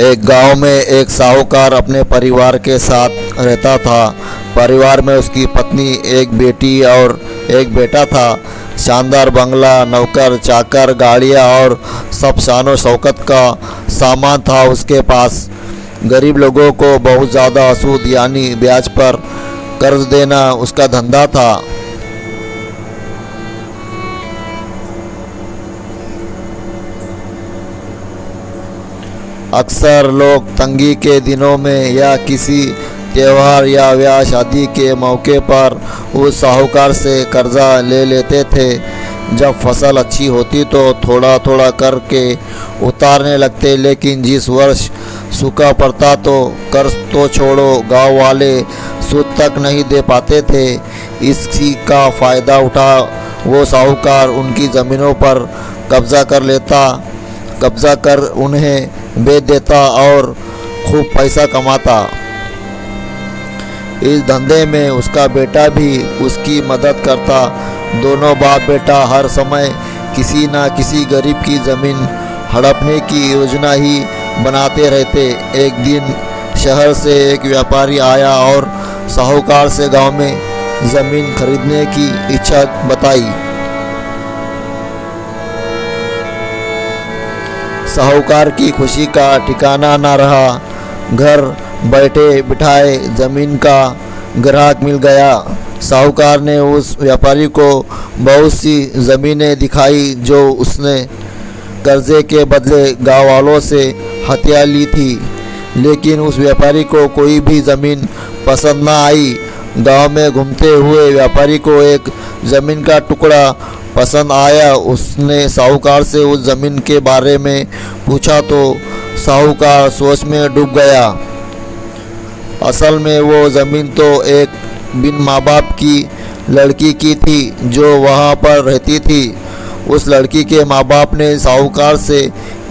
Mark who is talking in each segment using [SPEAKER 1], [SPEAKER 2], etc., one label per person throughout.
[SPEAKER 1] एक गांव में एक साहूकार अपने परिवार के साथ रहता था। परिवार में उसकी पत्नी, एक बेटी और एक बेटा था। शानदार बंगला, नौकर चाकर, गाड़ियाँ और सब शानो शौकत का सामान था उसके पास। गरीब लोगों को बहुत ज़्यादा सूद यानी ब्याज पर कर्ज देना उसका धंधा था। अक्सर लोग तंगी के दिनों में या किसी त्योहार या ब्याह शादी के मौके पर उस साहूकार से कर्जा ले लेते थे। जब फसल अच्छी होती तो थोड़ा थोड़ा करके उतारने लगते, लेकिन जिस वर्ष सूखा पड़ता तो कर्ज तो छोड़ो, गांव वाले सूद तक नहीं दे पाते थे। इसी का फ़ायदा उठा वो साहूकार उनकी ज़मीनों पर कब्ज़ा कर उन्हें बेच देता और खूब पैसा कमाता। इस धंधे में उसका बेटा भी उसकी मदद करता। दोनों बाप बेटा हर समय किसी न किसी गरीब की ज़मीन हड़पने की योजना ही बनाते रहते। एक दिन शहर से एक व्यापारी आया और साहूकार से गांव में ज़मीन खरीदने की इच्छा बताई। साहूकार की खुशी का ठिकाना न रहा। घर बैठे बिठाए ज़मीन का ग्राहक मिल गया। साहूकार ने उस व्यापारी को बहुत सी ज़मीनें दिखाई जो उसने कर्जे के बदले गांव वालों से हथिया ली थी, लेकिन उस व्यापारी को कोई भी ज़मीन पसंद न आई। गांव में घूमते हुए व्यापारी को एक ज़मीन का टुकड़ा पसंद आया। उसने साहूकार से उस ज़मीन के बारे में पूछा तो साहूकार सोच में डूब गया। असल में वो ज़मीन तो एक बिन माँ बाप की लड़की की थी जो वहाँ पर रहती थी। उस लड़की के माँ बाप ने साहूकार से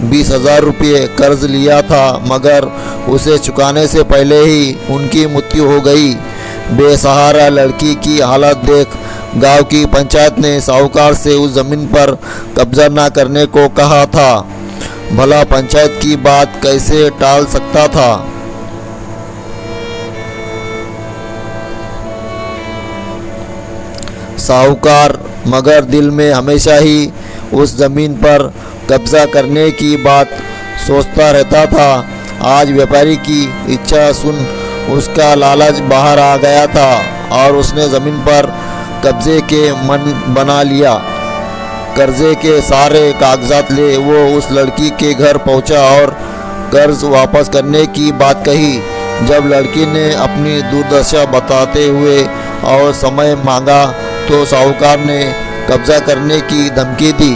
[SPEAKER 1] 20,000 रुपये कर्ज लिया था, मगर उसे चुकाने से पहले ही उनकी मृत्यु हो गई। बेसहारा लड़की की हालत देख गांव की पंचायत ने साहूकार से उस ज़मीन पर कब्जा न करने को कहा था। भला पंचायत की बात कैसे टाल सकता था। साहूकार मगर दिल में हमेशा ही उस ज़मीन पर कब्जा करने की बात सोचता रहता था। आज व्यापारी की इच्छा सुन उसका लालच बाहर आ गया था और उसने ज़मीन पर कब्जे के मन बना लिया। कर्जे के सारे कागजात ले वो उस लड़की के घर पहुंचा और कर्ज वापस करने की बात कही। जब लड़की ने अपनी दुर्दशा बताते हुए और समय मांगा तो साहूकार ने कब्जा करने की धमकी दी।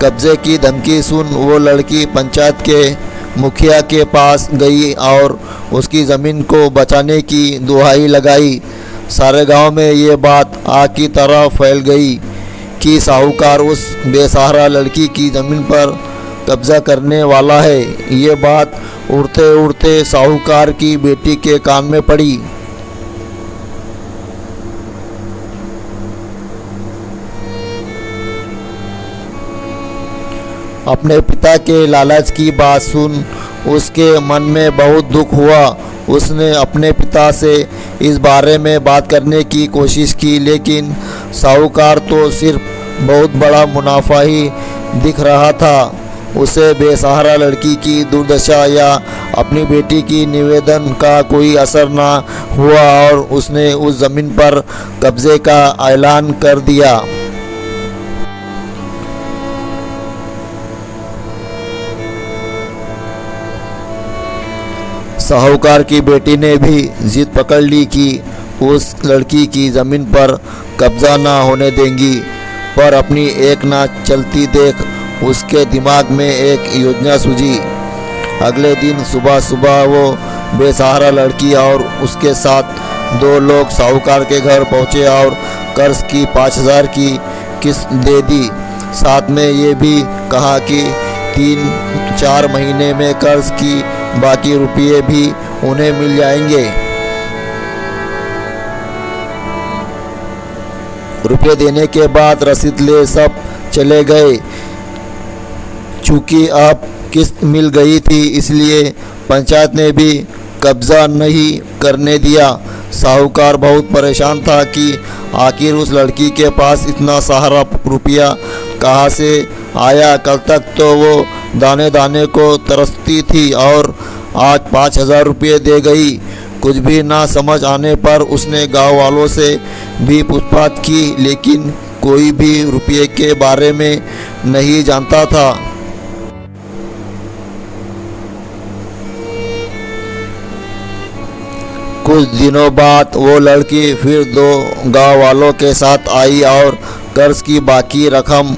[SPEAKER 1] कब्जे की धमकी सुन वो लड़की पंचायत के मुखिया के पास गई और उसकी ज़मीन को बचाने की दुहाई लगाई। सारे गांव में ये बात आग की तरह फैल गई कि साहूकार उस बेसहारा लड़की की ज़मीन पर कब्जा करने वाला है। ये बात उड़ते उड़ते साहूकार की बेटी के कान में पड़ी। अपने पिता के लालच की बात सुन उसके मन में बहुत दुख हुआ। उसने अपने पिता से इस बारे में बात करने की कोशिश की, लेकिन साहूकार तो सिर्फ बहुत बड़ा मुनाफा ही दिख रहा था। उसे बेसहारा लड़की की दुर्दशा या अपनी बेटी की निवेदन का कोई असर न हुआ और उसने उस ज़मीन पर कब्जे का ऐलान कर दिया। साहूकार की बेटी ने भी जिद पकड़ ली कि उस लड़की की ज़मीन पर कब्जा ना होने देंगी, पर अपनी एक ना चलती देख उसके दिमाग में एक योजना सूझी। अगले दिन सुबह सुबह वो बेसहारा लड़की और उसके साथ 2 लोग साहूकार के घर पहुँचे और कर्ज की 5,000 की किस्त दे दी। साथ में ये भी कहा कि 3-4 महीने में कर्ज की बाकी रुपये भी उन्हें मिल जाएंगे। रुपये देने के बाद रसीद ले सब चले गए। चूँकि अब किस्त मिल गई थी, इसलिए पंचायत ने भी कब्जा नहीं करने दिया। साहूकार बहुत परेशान था कि आखिर उस लड़की के पास इतना सारा रुपया कहाँ से आया। कल तक तो वो दाने दाने को तरसती थी और आज 5,000 रुपये दे गई। कुछ भी ना समझ आने पर उसने गांव वालों से भी पूछताछ की, लेकिन कोई भी रुपये के बारे में नहीं जानता था। कुछ दिनों बाद वो लड़की फिर 2 गांव वालों के साथ आई और कर्ज की बाकी रकम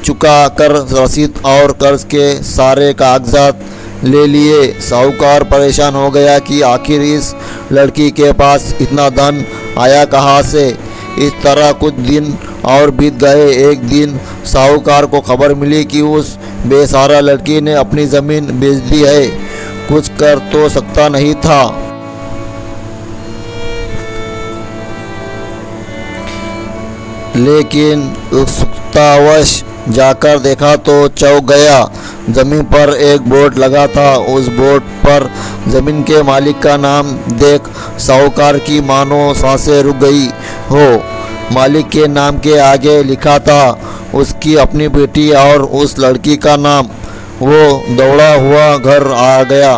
[SPEAKER 1] चुका कर रसीद और कर्ज के सारे कागजात ले लिए। साहूकार परेशान हो गया कि आखिर इस लड़की के पास इतना धन आया कहाँ से। इस तरह कुछ दिन और बीत गए। एक दिन साहूकार को खबर मिली कि उस बेसहारा लड़की ने अपनी ज़मीन बेच दी है। कुछ कर तो सकता नहीं था, लेकिन उत्सुकतावश जाकर देखा तो चौंक गया। ज़मीन पर एक बोर्ड लगा था। उस बोर्ड पर ज़मीन के मालिक का नाम देख साहूकार की मानो सांसें रुक गई हो। मालिक के नाम के आगे लिखा था उसकी अपनी बेटी और उस लड़की का नाम। वो दौड़ा हुआ घर आ गया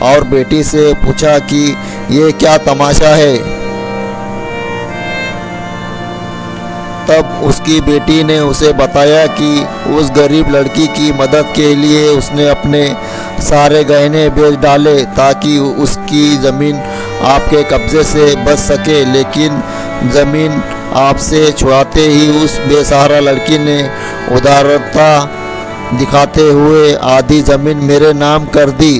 [SPEAKER 1] और बेटी से पूछा कि ये क्या तमाशा है। तब उसकी बेटी ने उसे बताया कि उस गरीब लड़की की मदद के लिए उसने अपने सारे गहने बेच डाले ताकि उसकी ज़मीन आपके कब्ज़े से बच सके। लेकिन ज़मीन आपसे छुड़ाते ही उस बेसहारा लड़की ने उदारता दिखाते हुए आधी ज़मीन मेरे नाम कर दी।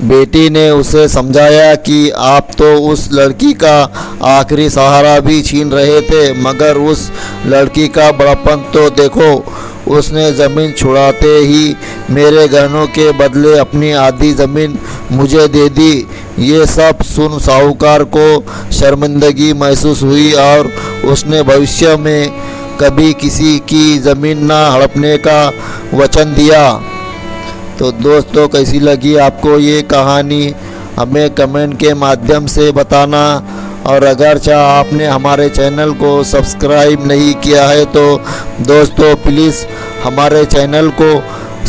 [SPEAKER 1] बेटी ने उसे समझाया कि आप तो उस लड़की का आखिरी सहारा भी छीन रहे थे, मगर उस लड़की का बड़प्पन तो देखो। उसने ज़मीन छुड़ाते ही मेरे गहनों के बदले अपनी आधी ज़मीन मुझे दे दी। ये सब सुन साहूकार को शर्मिंदगी महसूस हुई और उसने भविष्य में कभी किसी की ज़मीन ना हड़पने का वचन दिया। तो दोस्तों, कैसी लगी आपको ये कहानी हमें कमेंट के माध्यम से बताना। और अगर आपने हमारे चैनल को सब्सक्राइब नहीं किया है तो दोस्तों प्लीज़ हमारे चैनल को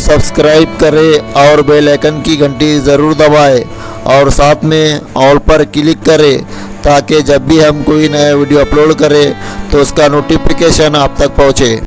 [SPEAKER 1] सब्सक्राइब करें और बेल आइकन की घंटी ज़रूर दबाएं और साथ में ऑल पर क्लिक करें ताकि जब भी हम कोई नया वीडियो अपलोड करें तो उसका नोटिफिकेशन आप तक पहुँचे।